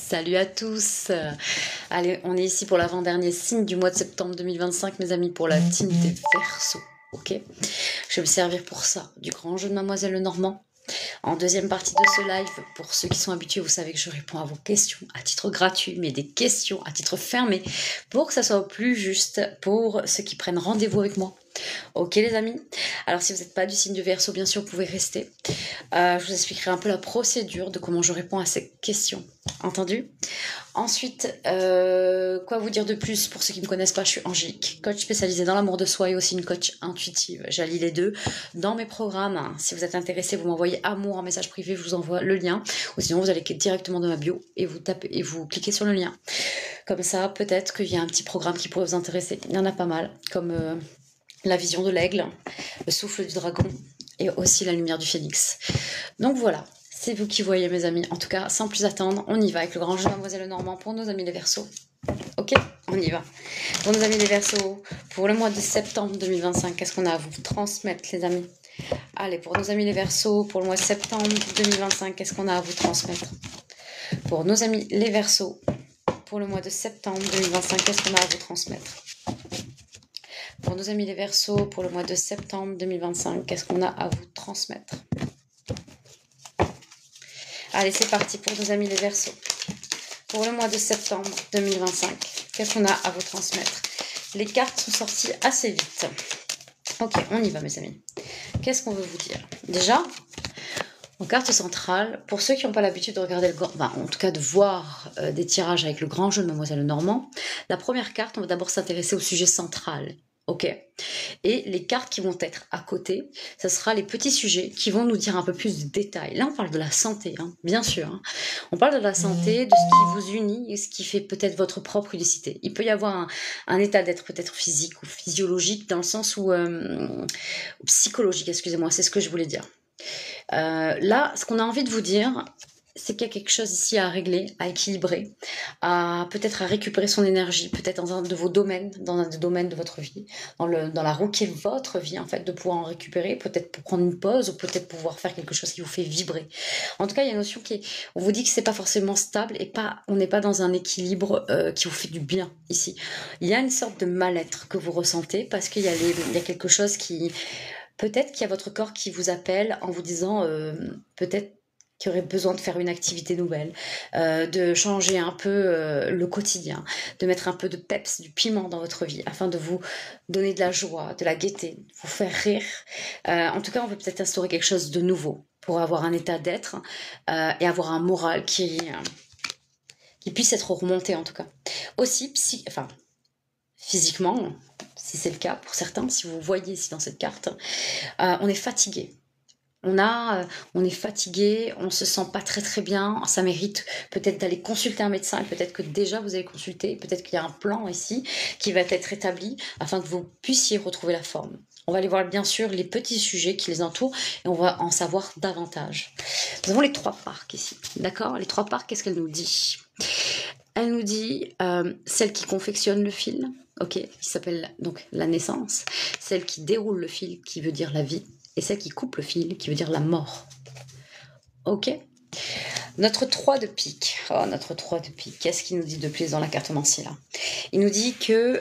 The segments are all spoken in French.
Salut à tous. Allez, on est ici pour l'avant-dernier signe du mois de septembre 2025, mes amis, pour la team des Verseaux. Ok, je vais me servir pour ça du grand jeu de Mademoiselle Lenormand. En deuxième partie de ce live, pour ceux qui sont habitués, vous savez que je réponds à vos questions à titre gratuit, mais des questions à titre fermé, pour que ça soit plus juste pour ceux qui prennent rendez-vous avec moi. Ok les amis. Alors si vous n'êtes pas du signe du Verseau, bien sûr, vous pouvez rester. Je vous expliquerai un peu la procédure de comment je réponds à ces questions. Entendu? Ensuite, quoi vous dire de plus? Pour ceux qui ne me connaissent pas, je suis Angélique, coach spécialisée dans l'amour de soi et aussi une coach intuitive. J'allie les deux dans mes programmes. Si vous êtes intéressé, vous m'envoyez amour en message privé, je vous envoie le lien. Ou sinon, vous allez directement dans ma bio et vous tapez et vous cliquez sur le lien. Comme ça, peut-être qu'il y a un petit programme qui pourrait vous intéresser. Il y en a pas mal, comme la vision de l'aigle, le souffle du dragon et aussi la lumière du phénix. Donc voilà. C'est vous qui voyez, mes amis. En tout cas, sans plus attendre, on y va avec le grand jeu de Mademoiselle Lenormand pour nos amis les Verseaux. Ok, on y va. Pour nos amis les Verseaux, pour le mois de septembre 2025, qu'est-ce qu'on a à vous transmettre, les amis? Allez, pour nos amis les Verseaux, pour le mois de septembre 2025, qu'est-ce qu'on a à vous transmettre? Pour nos amis les Verseaux, pour le mois de septembre 2025, qu'est-ce qu'on a à vous transmettre? Pour nos amis les Verseaux, pour le mois de septembre 2025, qu'est-ce qu'on a à vous transmettre? Allez, c'est parti pour nos amis les Verseaux. Pour le mois de septembre 2025, qu'est-ce qu'on a à vous transmettre? Les cartes sont sorties assez vite. Ok, on y va, mes amis. Qu'est-ce qu'on veut vous dire? Déjà, en carte centrale, pour ceux qui n'ont pas l'habitude de regarder en tout cas de voir des tirages avec le grand jeu de Mademoiselle Lenormand, la première carte, on va d'abord s'intéresser au sujet central. Ok. Et les cartes qui vont être à côté, ce sera les petits sujets qui vont nous dire un peu plus de détails. Là, on parle de la santé, hein, bien sûr. Hein. On parle de la santé, de ce qui vous unit et ce qui fait peut-être votre propre unicité. Il peut y avoir un état d'être peut-être physique ou physiologique dans le sens où... psychologique, excusez-moi, c'est ce que je voulais dire. Là, ce qu'on a envie de vous dire, c'est qu'il y a quelque chose ici à régler, à équilibrer, peut-être à récupérer son énergie, peut-être dans un de vos domaines, dans un des domaines de votre vie, dans la roue qui est votre vie, en fait, de pouvoir en récupérer, peut-être pour prendre une pause, ou peut-être pouvoir faire quelque chose qui vous fait vibrer. En tout cas, il y a une notion on vous dit que c'est pas forcément stable et on n'est pas dans un équilibre qui vous fait du bien ici. Il y a une sorte de mal-être que vous ressentez parce qu'il y a quelque chose qui... Peut-être qu'il y a votre corps qui vous appelle en vous disant peut-être qu'il y aurait besoin de faire une activité nouvelle, de changer un peu le quotidien, de mettre un peu de peps, du piment dans votre vie, afin de vous donner de la joie, de la gaieté, de vous faire rire. En tout cas, on peut peut-être instaurer quelque chose de nouveau pour avoir un état d'être et avoir un moral qui puisse être remonté en tout cas. Aussi, physiquement, si c'est le cas pour certains, si vous voyez ici dans cette carte, on est fatigué. On est fatigué, on se sent pas très très bien, ça mérite peut-être d'aller consulter un médecin, peut-être que déjà vous avez consulté, peut-être qu'il y a un plan ici qui va être établi afin que vous puissiez retrouver la forme. On va aller voir bien sûr les petits sujets qui les entourent et on va en savoir davantage. Nous avons les 3 parcs ici, d'accord? Les 3 parcs, qu'est-ce qu'elle nous dit? Elle nous dit celle qui confectionne le fil, ok, qui s'appelle donc la naissance, celle qui déroule le fil, qui veut dire la vie, et celle qui coupe le fil, qui veut dire la mort. Ok. Notre 3 de pique. Oh, notre 3 de pique. Qu'est-ce qu'il nous dit de plus dans la cartomancie là? Il nous dit que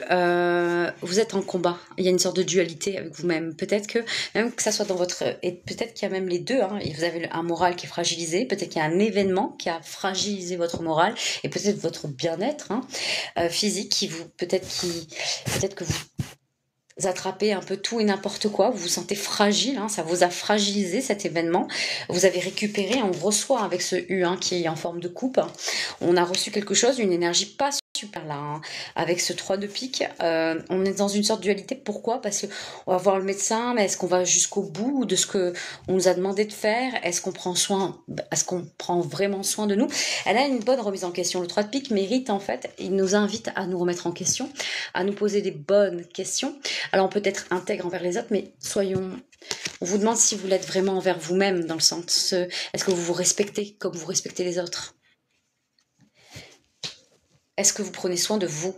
vous êtes en combat. Il y a une sorte de dualité avec vous-même. Peut-être que, même que ça soit dans votre... Et peut-être qu'il y a même les deux. Hein, et vous avez un moral qui est fragilisé. Peut-être qu'il y a un événement qui a fragilisé votre moral. Et peut-être votre bien-être physique qui vous... Peut-être que vous attrapez un peu tout et n'importe quoi, vous vous sentez fragile, hein, ça vous a fragilisé cet événement, vous avez récupéré, on reçoit avec ce U qui est en forme de coupe, on a reçu quelque chose, une énergie pas super là, hein, avec ce 3 de pique, on est dans une sorte de dualité, pourquoi? Parce qu'on va voir le médecin, mais est-ce qu'on va jusqu'au bout de ce qu'on nous a demandé de faire? Est-ce qu'on prend vraiment soin de nous? Elle a une bonne remise en question, le 3 de pique mérite en fait, il nous invite à nous remettre en question, à nous poser des bonnes questions. Alors on peut être intègre envers les autres, mais on vous demande si vous l'êtes vraiment envers vous-même, dans le sens, est-ce que vous vous respectez comme vous respectez les autres? Est-ce que vous prenez soin de vous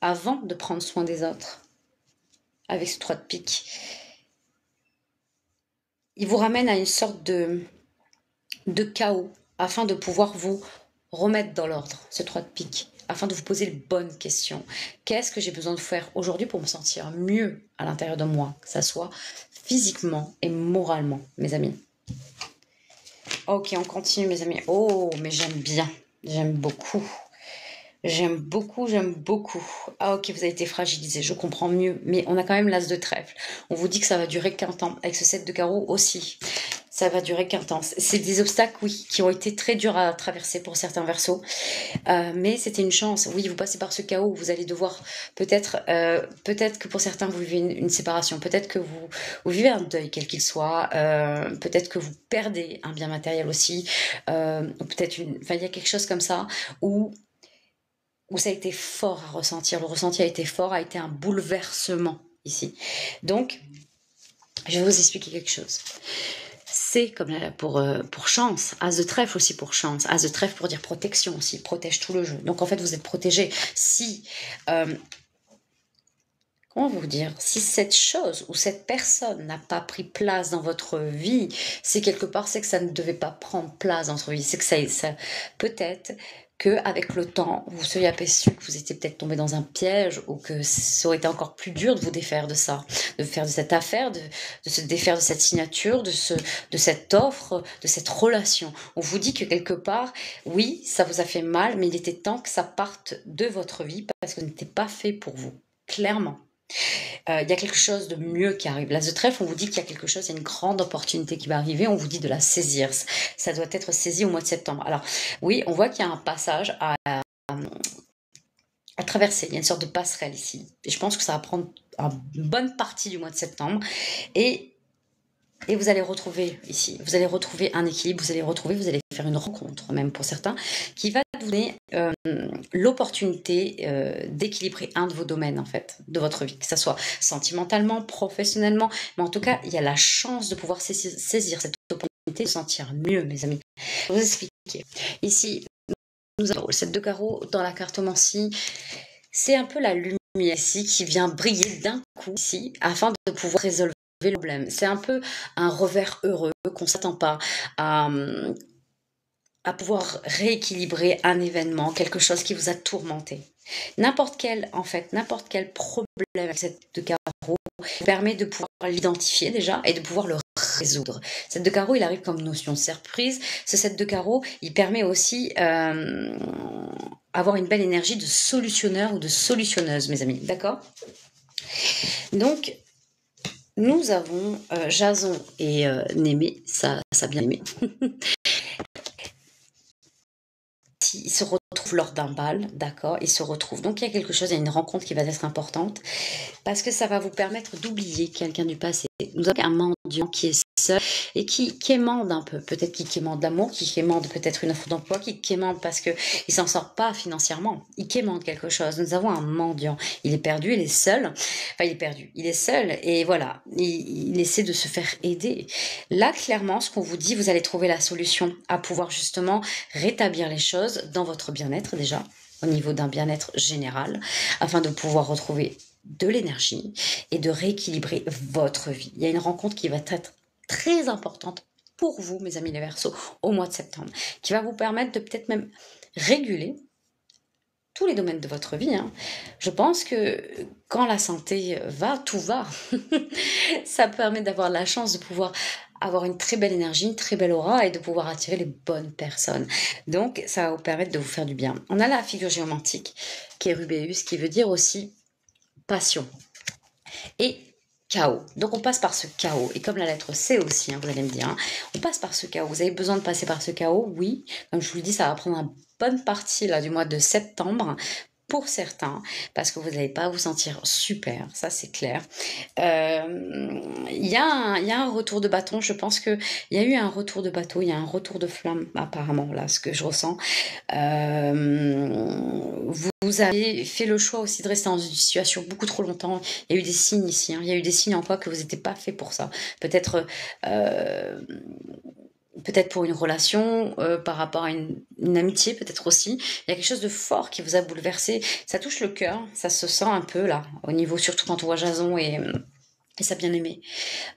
avant de prendre soin des autres? Avec ce 3 de pique. Il vous ramène à une sorte de chaos, afin de pouvoir vous remettre dans l'ordre ce 3 de pique afin de vous poser les bonnes questions. Qu'est-ce que j'ai besoin de faire aujourd'hui pour me sentir mieux à l'intérieur de moi, que ça soit physiquement et moralement, mes amis. Ok, on continue, mes amis. Oh, mais j'aime bien, j'aime beaucoup. J'aime beaucoup, j'aime beaucoup. Ah ok, vous avez été fragilisé, je comprends mieux. Mais on a quand même l'as de trèfle. On vous dit que ça va durer qu'un temps. Avec ce 7 de carreau aussi. Ça va durer qu'un temps. C'est des obstacles, oui, qui ont été très durs à traverser pour certains versos. Mais c'était une chance. Oui, vous passez par ce chaos où vous allez devoir peut-être que pour certains vous vivez une séparation, peut-être que vous vivez un deuil quel qu'il soit, peut-être que vous perdez un bien matériel aussi, ou peut-être enfin il y a quelque chose comme ça où ça a été fort à ressentir. Le ressenti a été fort, a été un bouleversement ici. Donc, je vais vous expliquer quelque chose. C'est comme pour chance, as de trèfle aussi pour chance, as de trèfle pour dire protection aussi, protège tout le jeu. Donc en fait vous êtes protégé. Si, comment vous dire, si cette chose ou cette personne n'a pas pris place dans votre vie, c'est quelque part, c'est que ça ne devait pas prendre place dans votre vie. C'est que ça peut-être qu'avec le temps, vous seriez aperçu que vous étiez peut-être tombé dans un piège ou que ça aurait été encore plus dur de vous défaire de ça, de faire de cette affaire, de se défaire de cette signature, de cette offre, de cette relation. On vous dit que quelque part, oui, ça vous a fait mal, mais il était temps que ça parte de votre vie parce que ce n'était pas fait pour vous, clairement. Il y a quelque chose de mieux qui arrive. L'as de trèfle, on vous dit qu'il y a quelque chose, il y a une grande opportunité qui va arriver, on vous dit de la saisir. Ça doit être saisi au mois de septembre. Alors oui, on voit qu'il y a un passage à traverser, il y a une sorte de passerelle ici. Et je pense que ça va prendre une bonne partie du mois de septembre. Et vous allez retrouver ici, vous allez retrouver un équilibre, vous allez faire une rencontre, même pour certains, qui va vous donner l'opportunité d'équilibrer un de vos domaines, en fait, de votre vie, que ce soit sentimentalement, professionnellement, mais en tout cas, il y a la chance de pouvoir saisir cette opportunité, de se sentir mieux, mes amis. Je vais vous expliquer. Ici, nous avons le 7 de carreau dans la cartomancie. C'est un peu la lumière ici qui vient briller d'un coup ici, afin de pouvoir résolver le problème. C'est un peu un revers heureux qu'on ne s'attend pas à pouvoir rééquilibrer un événement, quelque chose qui vous a tourmenté. N'importe quel problème avec cette de carreau permet de pouvoir l'identifier déjà et de pouvoir le résoudre. Cette de carreau, il arrive comme notion de surprise. Ce 7 de carreau, il permet aussi avoir une belle énergie de solutionneur ou de solutionneuse, mes amis. D'accord? Donc, nous avons Jason et Némé, ça bien aimé. Ils se retrouvent lors d'un bal, d'accord? Ils se retrouvent. Donc il y a quelque chose, il y a une rencontre qui va être importante parce que ça va vous permettre d'oublier quelqu'un du passé. Nous avons un mendiant qui est seul et qui quémande un peu, peut-être qui quémande l'amour, qui quémande peut-être une offre d'emploi, qui quémande parce que il s'en sort pas financièrement, il quémande quelque chose. Nous avons un mendiant, il est perdu, il est seul, enfin il est perdu, il est seul et voilà, il essaie de se faire aider. Là clairement, ce qu'on vous dit, vous allez trouver la solution à pouvoir justement rétablir les choses dans votre bien-être déjà, au niveau d'un bien-être général, afin de pouvoir retrouver de l'énergie et de rééquilibrer votre vie. Il y a une rencontre qui va être très importante pour vous, mes amis les Verseaux, au mois de septembre, qui va vous permettre de peut-être même réguler tous les domaines de votre vie. Je pense que quand la santé va, tout va. Ça permet d'avoir la chance de pouvoir avoir une très belle énergie, une très belle aura et de pouvoir attirer les bonnes personnes. Donc, ça va vous permettre de vous faire du bien. On a la figure géomantique qui est Rubéus, qui veut dire aussi passion et chaos. Donc on passe par ce chaos. Et comme la lettre C aussi, vous allez me dire, on passe par ce chaos. Vous avez besoin de passer par ce chaos, oui. Comme je vous le dis, ça va prendre une bonne partie là, du mois de septembre pour certains, parce que vous n'allez pas vous sentir super, ça c'est clair. Il y a un retour de bâton, je pense qu'il y a eu un retour de bateau, il y a un retour de flamme apparemment, là, ce que je ressens. Vous avez fait le choix aussi de rester dans une situation beaucoup trop longtemps. Il y a eu des signes ici, il y a eu des signes en quoi que vous n'étiez pas fait pour ça. Peut-être pour une relation, par rapport à une amitié peut-être aussi. Il y a quelque chose de fort qui vous a bouleversé. Ça touche le cœur, ça se sent un peu là, au niveau, surtout quand on voit Jason et sa bien-aimée.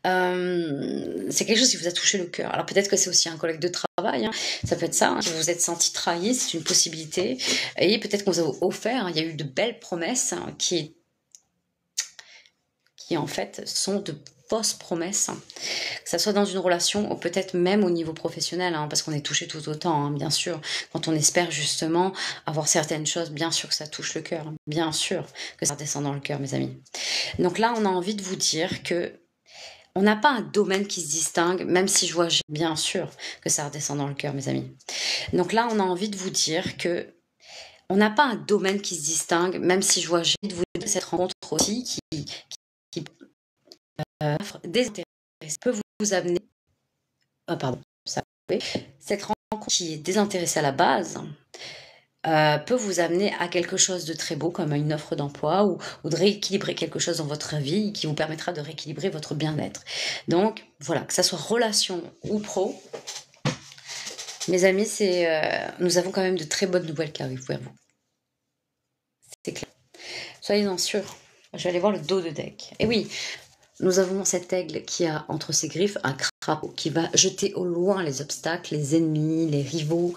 C'est quelque chose qui vous a touché le cœur. Alors peut-être que c'est aussi un collègue de travail, hein, ça peut être ça, hein, que vous vous êtes senti trahi, c'est une possibilité. Et peut-être qu'on vous a offert, hein, il y a eu de belles promesses, hein, qui en fait sont de fausses promesses, hein. Que ça soit dans une relation ou peut-être même au niveau professionnel, hein, parce qu'on est touché tout autant, hein, bien sûr. Quand on espère justement avoir certaines choses, bien sûr que ça touche le cœur, hein, bien sûr que ça redescend dans le cœur, mes amis. Donc là, on a envie de vous dire que on n'a pas un domaine qui se distingue, même si je vois bien sûr que ça redescend dans le cœur, mes amis. Donc là, on a envie de vous dire que on n'a pas un domaine qui se distingue, même si je vois j'ai envie de vous dire cette rencontre aussi qui désintéresse peut vous amener. Ah pardon, ça. Oui. Cette rencontre qui est désintéressée à la base peut vous amener à quelque chose de très beau, comme à une offre d'emploi ou de rééquilibrer quelque chose dans votre vie qui vous permettra de rééquilibrer votre bien-être. Donc voilà, que ça soit relation ou pro, mes amis, nous avons quand même de très bonnes nouvelles qui arrivent vers vous. C'est clair. Soyez-en sûrs. Je vais aller voir le dos de deck. Et oui, nous avons cet aigle qui a entre ses griffes un crapaud qui va jeter au loin les obstacles, les ennemis, les rivaux.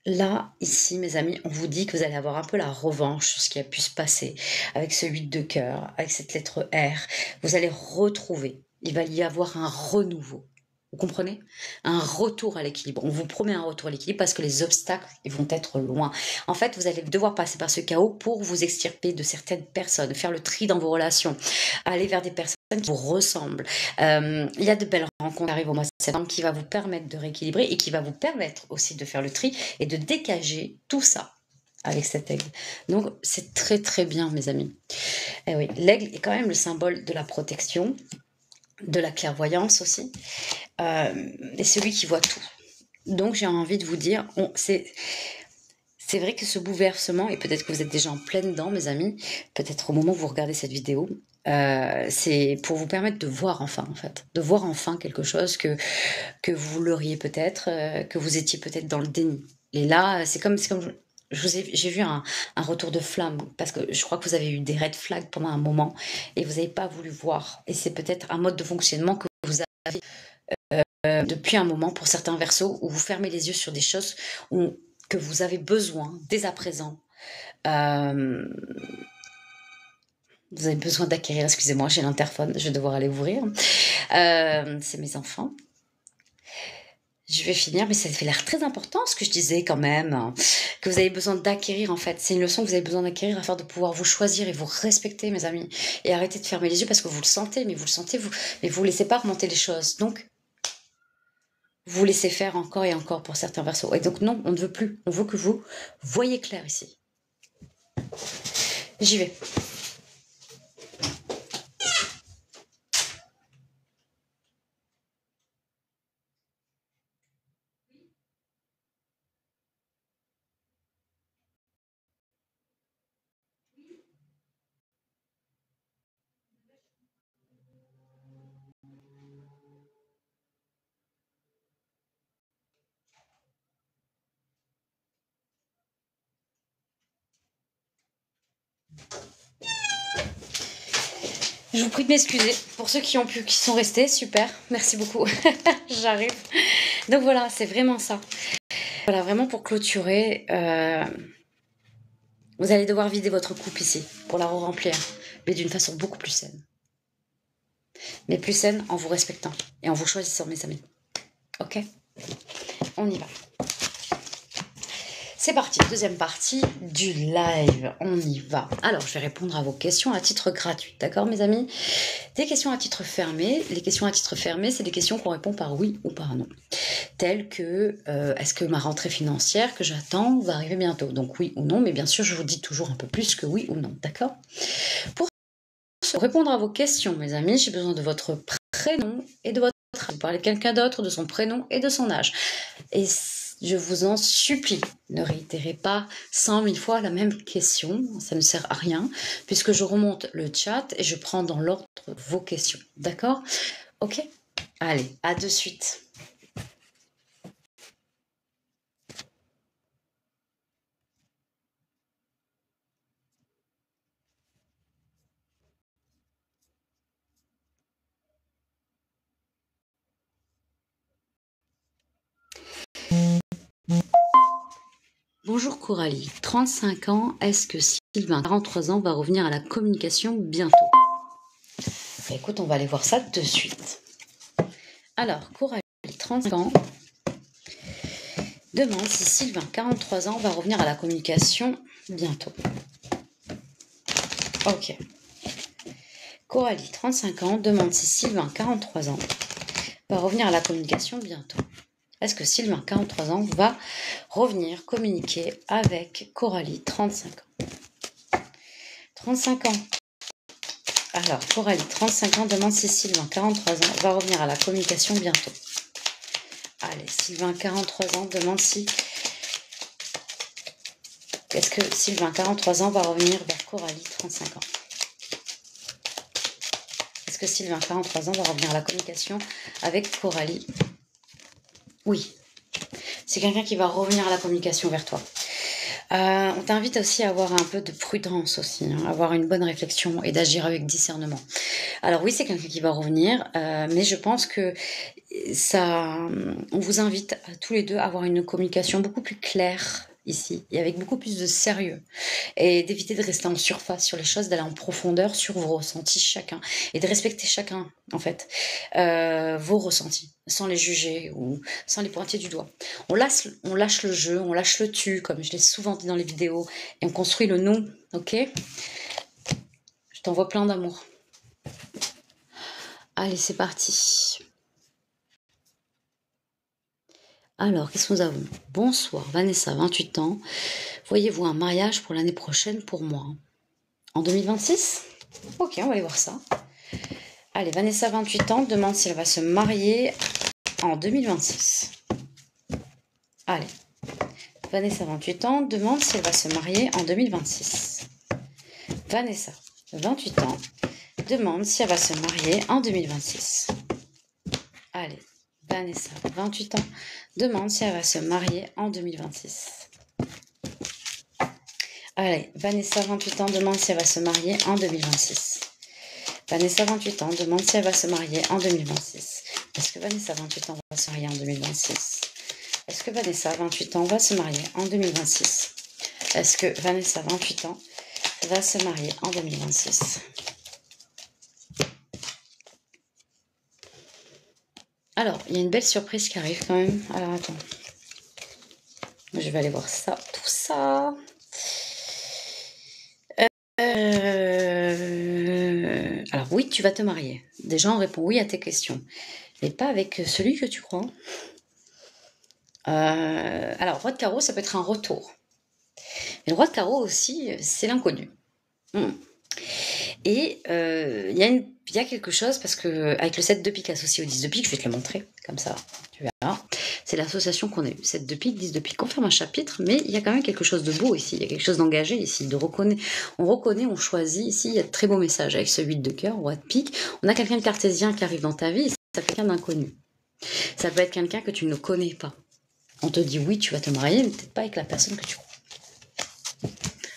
Là, ici, mes amis, on vous dit que vous allez avoir un peu la revanche sur ce qui a pu se passer avec ce 8 de cœur, avec cette lettre R. Vous allez retrouver, il va y avoir un renouveau. Vous comprenez? Un retour à l'équilibre. On vous promet un retour à l'équilibre parce que les obstacles, ils vont être loin. En fait, vous allez devoir passer par ce chaos pour vous extirper de certaines personnes, faire le tri dans vos relations, aller vers des personnes qui vous ressemblent. Il y a de belles rencontres qui arrivent au mois de septembre qui va vous permettre de rééquilibrer et qui va vous permettre aussi de faire le tri et de dégager tout ça avec cet aigle. Donc, c'est très très bien, mes amis. Et oui, l'aigle est quand même le symbole de la protection, de la clairvoyance aussi, et celui qui voit tout. Donc, j'ai envie de vous dire, c'est vrai que ce bouleversement, et peut-être que vous êtes déjà en pleine dedans, mes amis, peut-être au moment où vous regardez cette vidéo, c'est pour vous permettre de voir enfin, en fait, de voir enfin quelque chose que vous l'auriez peut-être, que vous étiez peut-être dans le déni. Et là, c'est comme j'ai vu un retour de flamme parce que je crois que vous avez eu des red flags pendant un moment et vous n'avez pas voulu voir. Et c'est peut-être un mode de fonctionnement que vous avez depuis un moment pour certains versos où vous fermez les yeux sur des choses que vous avez besoin dès à présent. Vous avez besoin d'acquérir, excusez-moi, j'ai l'interphone, je vais devoir aller ouvrir. C'est mes enfants. Je vais finir, mais ça fait l'air très important ce que je disais quand même, que vous avez besoin d'acquérir en fait. C'est une leçon que vous avez besoin d'acquérir afin de pouvoir vous choisir et vous respecter, mes amis. Et arrêter de fermer les yeux parce que vous le sentez, mais vous le sentez, mais vous laissez pas remonter les choses. Donc, vous laissez faire encore et encore pour certains versos. Et donc non, on ne veut plus. On veut que vous voyez clair ici. J'y vais. Je vous prie de m'excuser pour ceux qui sont restés. Super, merci beaucoup. J'arrive. Donc voilà, c'est vraiment ça. Voilà, vraiment pour clôturer, vous allez devoir vider votre coupe ici pour la remplir, mais d'une façon beaucoup plus saine. Mais plus saine en vous respectant et en vous choisissant, mes amis. Ok? On y va. C'est parti, deuxième partie du live. On y va. Alors, je vais répondre à vos questions à titre gratuit, d'accord, mes amis? Des questions à titre fermé. Les questions à titre fermé, c'est des questions qu'on répond par oui ou par non. Telles que, est-ce que ma rentrée financière que j'attends va arriver bientôt? Donc oui ou non, mais bien sûr, je vous dis toujours un peu plus que oui ou non, d'accord? Pour répondre à vos questions, mes amis, j'ai besoin de votre prénom et de votre âge. Vous parlez de quelqu'un d'autre, de son prénom et de son âge. Et je vous en supplie, ne réitérez pas 100 000 fois la même question, ça ne sert à rien, puisque je remonte le chat et je prends dans l'ordre vos questions. D'accord? Ok? Allez, à de suite. Bonjour Coralie, 35 ans, est-ce que Sylvain, 43 ans, va revenir à la communication bientôt? Bah, écoute, on va aller voir ça de suite. Alors, Coralie, 35 ans, demande si Sylvain, 43 ans, va revenir à la communication bientôt. Ok. Coralie, 35 ans, demande si Sylvain, 43 ans, va revenir à la communication bientôt. Est-ce que Sylvain, 43 ans, va revenir communiquer avec Coralie, 35 ans? 35 ans. Alors, Coralie, 35 ans, demande si Sylvain, 43 ans, va revenir à la communication bientôt. Allez, Sylvain, 43 ans, demande si... Est-ce que Sylvain, 43 ans, va revenir vers Coralie, 35 ans? Est-ce que Sylvain, 43 ans, va revenir à la communication avec Coralie? Oui. C'est quelqu'un qui va revenir à la communication vers toi. On t'invite aussi à avoir un peu de prudence aussi, hein, avoir une bonne réflexion et d'agir avec discernement. Alors oui, c'est quelqu'un qui va revenir, mais je pense que ça, on vous invite à tous les deux à avoir une communication beaucoup plus claire ici et avec beaucoup plus de sérieux et d'éviter de rester en surface sur les choses, d'aller en profondeur sur vos ressentis chacun et de respecter chacun en fait vos ressentis sans les juger ou sans les pointer du doigt. On lâche le jeu, on lâche le tu comme je l'ai souvent dit dans les vidéos et on construit le nous, ok? Je t'envoie plein d'amour. Allez, c'est parti. Alors, qu'est-ce que nous avons? Bonsoir, Vanessa, 28 ans. Voyez-vous un mariage pour l'année prochaine pour moi? En 2026? Ok, on va aller voir ça. Allez, Vanessa, 28 ans, demande si elle va se marier en 2026. Allez, Vanessa, 28 ans, demande si elle va se marier en 2026. Vanessa, 28 ans, demande si elle va se marier en 2026. Allez, Vanessa, 28 ans, demande si elle va se marier en 2026. Allez, Vanessa, 28 ans, demande si elle va se marier en 2026. Vanessa, 28 ans, demande si elle va se marier en 2026. Est-ce que Vanessa, 28 ans, va se marier en 2026? Est-ce que Vanessa, 28 ans, va se marier en 2026? Est-ce que Vanessa, 28 ans, va se marier en 2026? Alors, il y a une belle surprise qui arrive quand même. Alors, attends. Je vais aller voir ça, tout ça. Alors oui, tu vas te marier. Déjà, on répond oui à tes questions. Mais pas avec celui que tu crois. Alors, roi de carreau, ça peut être un retour. Mais le roi de carreau aussi, c'est l'inconnu. Et il y a quelque chose, parce que avec le 7 de pique associé au 10 de pique, je vais te le montrer, comme ça, tu verras. C'est l'association qu'on a eue. 7 de pique, 10 de pique, on ferme un chapitre, mais il y a quand même quelque chose de beau ici, il y a quelque chose d'engagé ici, on reconnaît, on choisit. Ici, il y a de très beaux messages avec ce 8 de cœur, roi de pique. On a quelqu'un de cartésien qui arrive dans ta vie, et ça peut être quelqu'un d'inconnu. Ça peut être quelqu'un que tu ne connais pas. On te dit oui, tu vas te marier, mais peut-être pas avec la personne que tu crois.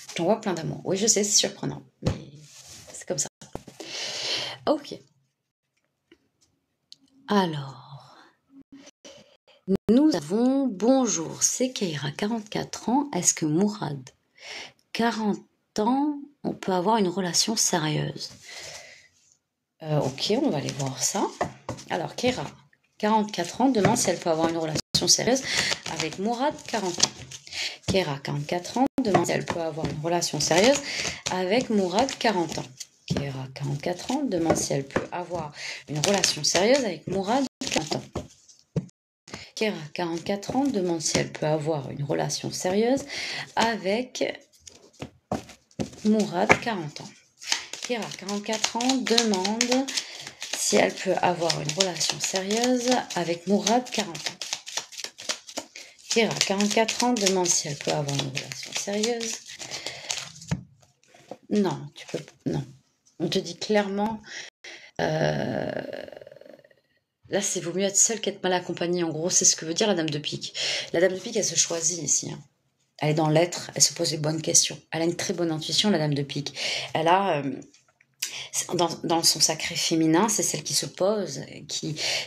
Je t'envoie plein d'amour. Oui, je sais, c'est surprenant, mais c'est comme ça. Ok. Alors, nous avons bonjour, c'est Keira, 44 ans. Est-ce que Mourad, 40 ans, on peut avoir une relation sérieuse? Ok, on va aller voir ça. Alors, Keira, 44 ans, demande si elle peut avoir une relation sérieuse avec Mourad, 40 ans. Keira, 44 ans, demande si elle peut avoir une relation sérieuse avec Mourad, 40 ans. Keira, 44 ans, demande si elle peut avoir une relation sérieuse avec Mourad, 40 ans. Keira, 44 ans, demande si elle peut avoir une relation sérieuse avec Mourad, 40 ans. Keira, 44 ans, demande si elle peut avoir une relation sérieuse avec Mourad, 40 ans. Keira, 44 ans, demande si elle peut avoir une relation sérieuse. Non, tu peux... Non. On te dit clairement... Là, c'est vaut mieux être seule qu'être mal accompagnée. En gros, c'est ce que veut dire la dame de pique. La dame de pique, elle se choisit ici. Hein. Elle est dans l'être, elle se pose les bonnes questions. Elle a une très bonne intuition, la dame de pique. Elle a dans son sacré féminin, c'est celle qui se pose,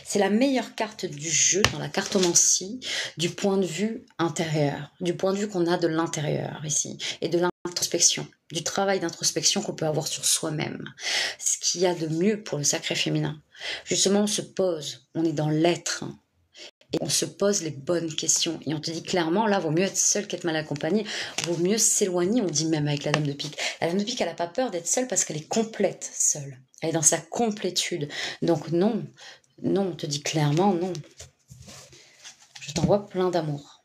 c'est la meilleure carte du jeu dans la cartomancie du point de vue intérieur, du point de vue qu'on a de l'intérieur ici, et de l'introspection, du travail d'introspection qu'on peut avoir sur soi-même. Ce qu'il y a de mieux pour le sacré féminin. Justement, on se pose, on est dans l'être, et on se pose les bonnes questions. Et on te dit clairement, là, vaut mieux être seul qu'être mal accompagné. Vaut mieux s'éloigner, on dit même avec la dame de pique. La dame de pique, elle n'a pas peur d'être seule parce qu'elle est complète seule. Elle est dans sa complétude. Donc non, non, on te dit clairement non. Je t'envoie plein d'amour.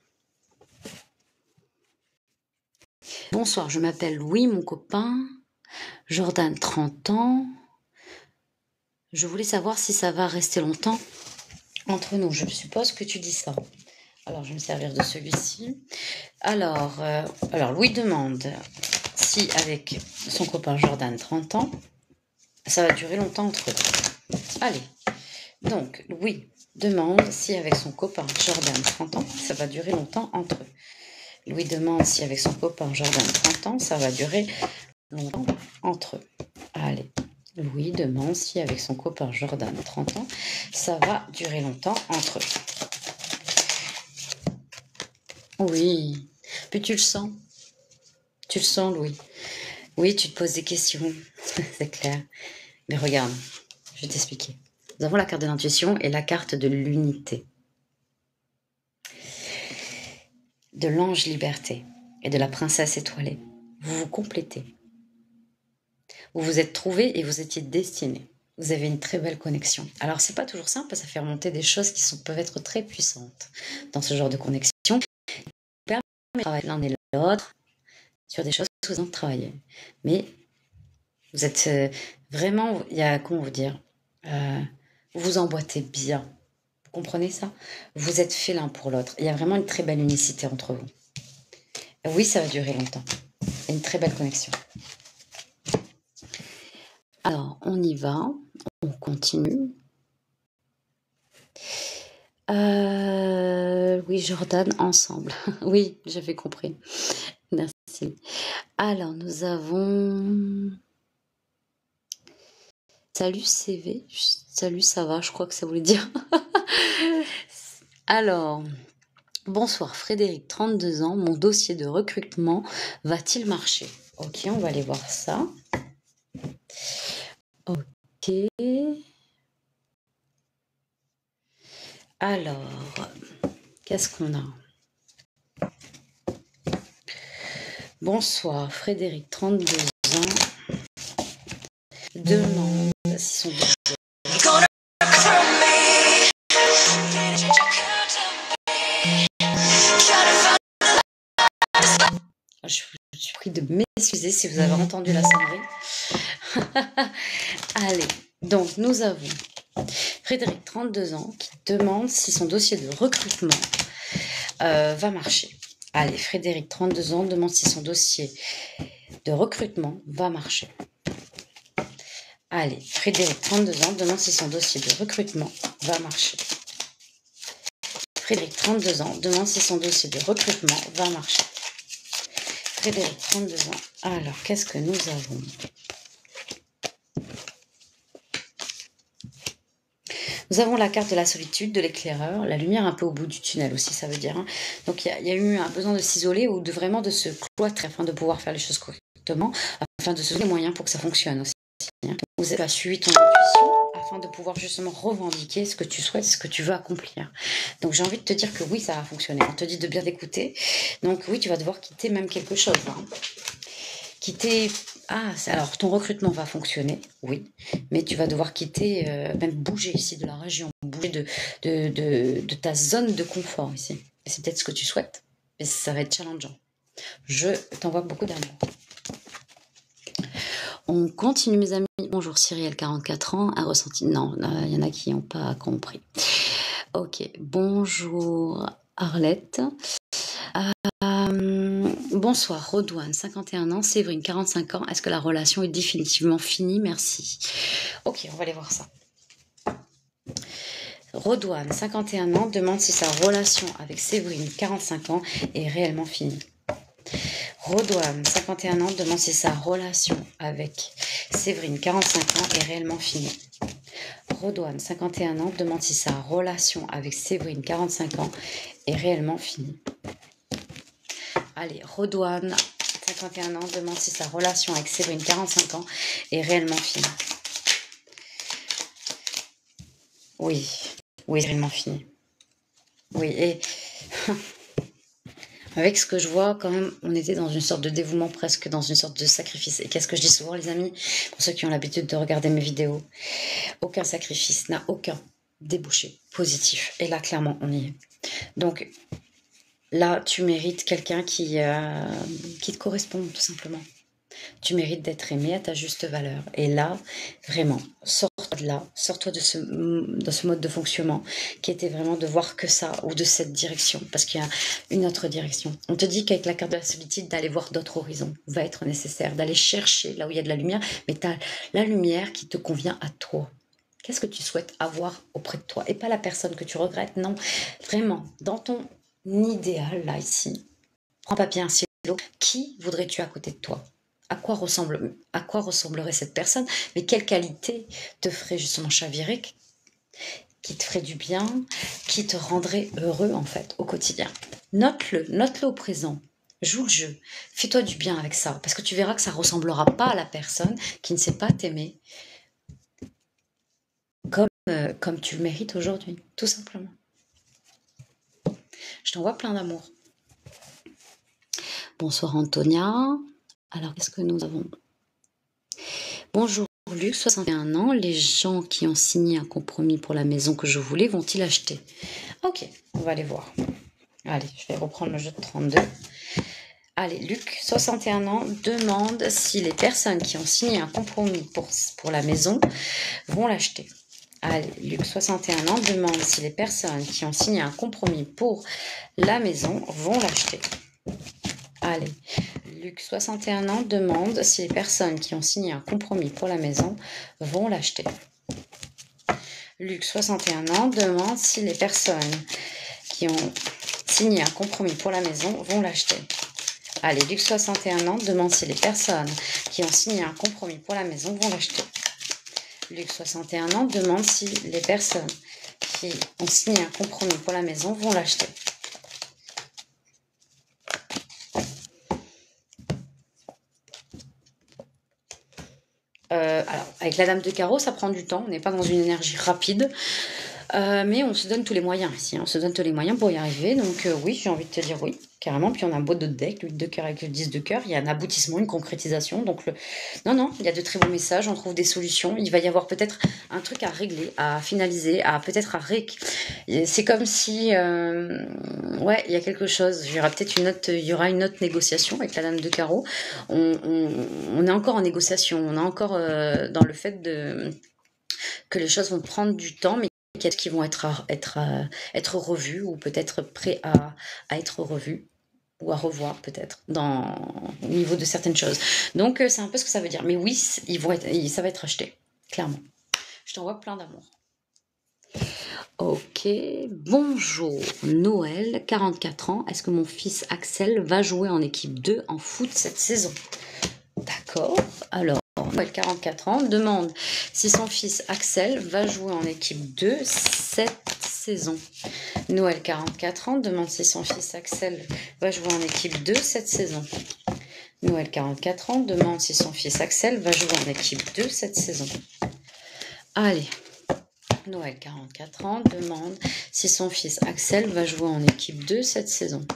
Bonsoir, je m'appelle Louis, mon copain. Jordan, 30 ans. Je voulais savoir si ça va rester longtemps entre nous. Je suppose que tu dis ça. Alors, je vais me servir de celui-ci. Alors Louis demande si avec son copain Jordan, 30 ans, ça va durer longtemps entre eux. Allez, donc Louis demande si avec son copain Jordan, 30 ans, ça va durer longtemps entre eux. Louis demande si avec son copain Jordan, 30 ans, ça va durer longtemps entre eux. Allez, Louis demande si avec son copain Jordan, 30 ans, ça va durer longtemps entre eux. Oui, puis tu le sens. Tu le sens, Louis. Oui, tu te poses des questions, c'est clair. Mais regarde, je vais t'expliquer. Nous avons la carte de l'intuition et la carte de l'unité. De l'ange liberté et de la princesse étoilée. Vous vous complétez. Vous vous êtes trouvés et vous étiez destinés. Vous avez une très belle connexion. Alors, c'est pas toujours simple, ça fait remonter des choses qui peuvent être très puissantes dans ce genre de connexion. Permet de travailler l'un et l'autre sur des choses que vous avez travaillé. Mais vous êtes vraiment, il y a, comment vous dire, vous vous emboîtez bien. Vous comprenez ça? Vous êtes fait l'un pour l'autre. Il y a vraiment une très belle unicité entre vous. Oui, ça va durer longtemps. Il y a une très belle connexion. Alors, on y va. On continue. Oui, Jordan, ensemble. Oui, j'avais compris. Merci. Alors, nous avons... Salut CV. Salut, ça va, je crois que ça voulait dire. Alors, bonsoir Frédéric, 32 ans. Mon dossier de recrutement va-t-il marcher? Ok, on va aller voir ça. Ok. Alors, qu'est-ce qu'on a? Bonsoir Frédéric, 32 ans. Demande si son dossier... Je suis prie de m'excuser si vous avez entendu la sonnerie. Allez, donc nous avons Frédéric, 32 ans, qui demande si son dossier de recrutement va marcher. Allez, Frédéric, 32 ans, demande si son dossier de recrutement va marcher. Allez, Frédéric, 32 ans, demande si son dossier de recrutement va marcher. Frédéric, 32 ans, demande si son dossier de recrutement va marcher. Frédéric, 32 ans. Alors, qu'est-ce que nous avons? Nous avons la carte de la solitude, de l'éclaireur, la lumière un peu au bout du tunnel aussi, ça veut dire. Hein. Donc, il y a eu un besoin de s'isoler ou de vraiment de se cloîtrer afin de pouvoir faire les choses correctement, afin de se donner les moyens pour que ça fonctionne aussi. Hein. Vous avez suivi ton intuition afin de pouvoir justement revendiquer ce que tu souhaites, ce que tu veux accomplir. Donc, j'ai envie de te dire que oui, ça va fonctionner. On te dit de bien t'écouter. Donc, oui, tu vas devoir quitter même quelque chose. Hein. Quitter... Ah, alors ton recrutement va fonctionner, oui, mais tu vas devoir quitter, même bouger ici de la région, bouger de ta zone de confort ici. Et c'est peut-être ce que tu souhaites, mais ça va être challengeant. Je t'envoie beaucoup d'amour. On continue, mes amis. Bonjour Cyrielle, 44 ans, un ressenti. Non, il y en a qui n'ont pas compris. Ok, bonjour Arlette. Bonsoir, Rodouane, 51 ans, Séverine, 45 ans. Est-ce que la relation est définitivement finie? Merci. Ok, on va aller voir ça. Rodouane, 51 ans, demande si sa relation avec Séverine, 45 ans, est réellement finie. Rodoine, 51 ans, demande si sa relation avec Séverine, 45 ans, est réellement finie. Rodoine, 51 ans, demande si sa relation avec Séverine, 45 ans, est réellement finie. Allez, Rodoine, 51 ans, demande si sa relation avec Séverine, 45 ans, est réellement finie. Oui, oui, c'est réellement fini. Oui, et avec ce que je vois, quand même, on était dans une sorte de dévouement, presque dans une sorte de sacrifice. Et qu'est-ce que je dis souvent, les amis, pour ceux qui ont l'habitude de regarder mes vidéos, aucun sacrifice n'a aucun débouché positif. Et là, clairement, on y est. Donc, là, tu mérites quelqu'un qui te correspond, tout simplement. Tu mérites d'être aimé à ta juste valeur. Et là, vraiment, sors-toi de là, sors-toi de ce mode de fonctionnement qui était vraiment de voir que ça ou de cette direction, parce qu'il y a une autre direction. On te dit qu'avec la carte de la solitude, d'aller voir d'autres horizons va être nécessaire, d'aller chercher là où il y a de la lumière, mais tu as la lumière qui te convient à toi. Qu'est-ce que tu souhaites avoir auprès de toi? Et pas la personne que tu regrettes, non. Vraiment, dans ton idéal, là, ici, prends papier, un stylo, qui voudrais-tu à côté de toi? À quoi ressemblerait cette personne? Mais quelle qualité te ferait justement chavirer, qui te ferait du bien, qui te rendrait heureux en fait au quotidien? Note-le au présent. Joue le jeu. Fais-toi du bien avec ça, parce que tu verras que ça ressemblera pas à la personne qui ne sait pas t'aimer comme tu le mérites aujourd'hui, tout simplement. Je t'envoie plein d'amour. Bonsoir Antonia. Alors, qu'est-ce que nous avons? Bonjour Luc, 61 ans. Les gens qui ont signé un compromis pour la maison que je voulais vont-ils acheter? Ok, on va aller voir. Allez, je vais reprendre le jeu de 32. Allez, Luc, 61 ans, demande si les personnes qui ont signé un compromis pour la maison vont l'acheter. Allez, Luc, 61 ans, demande si les personnes qui ont signé un compromis pour la maison vont l'acheter. Allez, Luc, 61 ans, demande si les personnes qui ont signé un compromis pour la maison vont l'acheter. Luc, 61 ans, demande si les personnes qui ont signé un compromis pour la maison vont l'acheter. Allez, Luc, 61 ans, demande si les personnes qui ont signé un compromis pour la maison vont l'acheter. Luc, 61 ans, demande si les personnes qui ont signé un compromis pour la maison vont l'acheter. Alors, avec la dame de carreau, ça prend du temps. On n'est pas dans une énergie rapide. Mais on se donne tous les moyens ici. On se donne tous les moyens pour y arriver. Donc oui, j'ai envie de te dire oui, carrément. Puis on a un beau de deck, le 8 de cœur avec le 10 de cœur. Il y a un aboutissement, une concrétisation. Donc non, il y a de très beaux messages. On trouve des solutions. Il va y avoir peut-être un truc à régler, à finaliser, peut-être c'est comme si... ouais, il y a quelque chose. Il y aura peut-être il y aura une autre négociation avec la dame de carreau. On est encore en négociation. On est encore dans le fait que les choses vont prendre du temps, mais qui vont être revus ou peut-être prêts à être revus ou à revoir peut-être au niveau de certaines choses. Donc c'est un peu ce que ça veut dire. Mais oui, ça va être acheté, clairement. Je t'envoie plein d'amour. Ok, bonjour Noël, 44 ans. Est-ce que mon fils Axel va jouer en équipe 2 en foot cette saison? D'accord, alors Noël, 44 ans, demande si son fils Axel va jouer en équipe 2 cette saison. Noël, 44 ans, demande si son fils Axel va jouer en équipe 2 cette saison. Noël, 44 ans, demande si son fils Axel va jouer en équipe 2 cette saison. Allez, Noël, 44 ans, demande si son fils Axel va jouer en équipe 2 cette saison.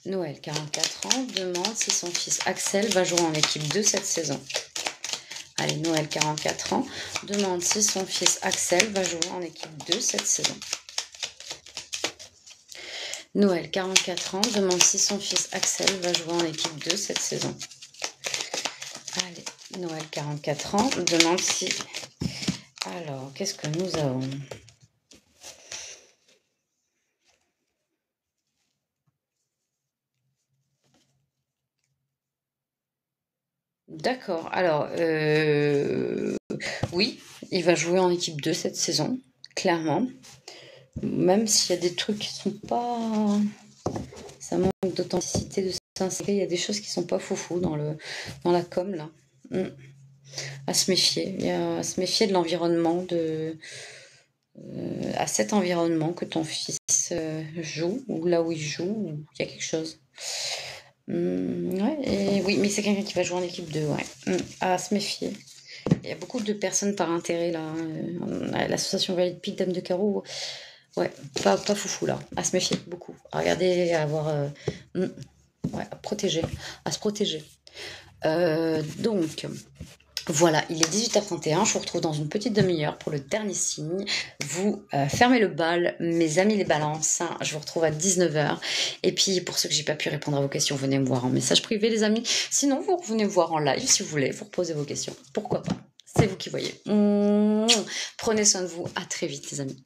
Noël, 44 ans, demande si son fils Axel va jouer en équipe 2 cette saison. Allez, Noël, 44 ans, demande si son fils Axel va jouer en équipe 2 cette saison. Noël, 44 ans, demande si son fils Axel va jouer en équipe 2 cette saison. Allez, Noël, 44 ans, demande si... Alors, qu'est-ce que nous avons ? D'accord, alors, oui, il va jouer en équipe 2 cette saison, clairement. Même s'il y a des trucs qui sont pas... Ça manque d'authenticité, de sincérité. Il y a des choses qui sont pas foufou dans la com, là. À se méfier. Il y a à se méfier de l'environnement, à cet environnement que ton fils joue, ou là où il joue, il y a quelque chose. Ouais, et oui, mais c'est quelqu'un qui va jouer en équipe 2, ouais. À se méfier. Il y a beaucoup de personnes par intérêt, là. L'association Valide Pique, Dame de Carreau, ouais, pas foufou, là. À se méfier, beaucoup. À regarder, à avoir... ouais, à protéger, à se protéger. Donc... Voilà, il est 18h31, je vous retrouve dans une petite demi-heure pour le dernier signe. Vous fermez le bal, mes amis les balances, je vous retrouve à 19h. Et puis pour ceux que j'ai pas pu répondre à vos questions, venez me voir en message privé les amis. Sinon, vous revenez me voir en live si vous voulez, vous reposez vos questions. Pourquoi pas? C'est vous qui voyez. Prenez soin de vous, à très vite les amis.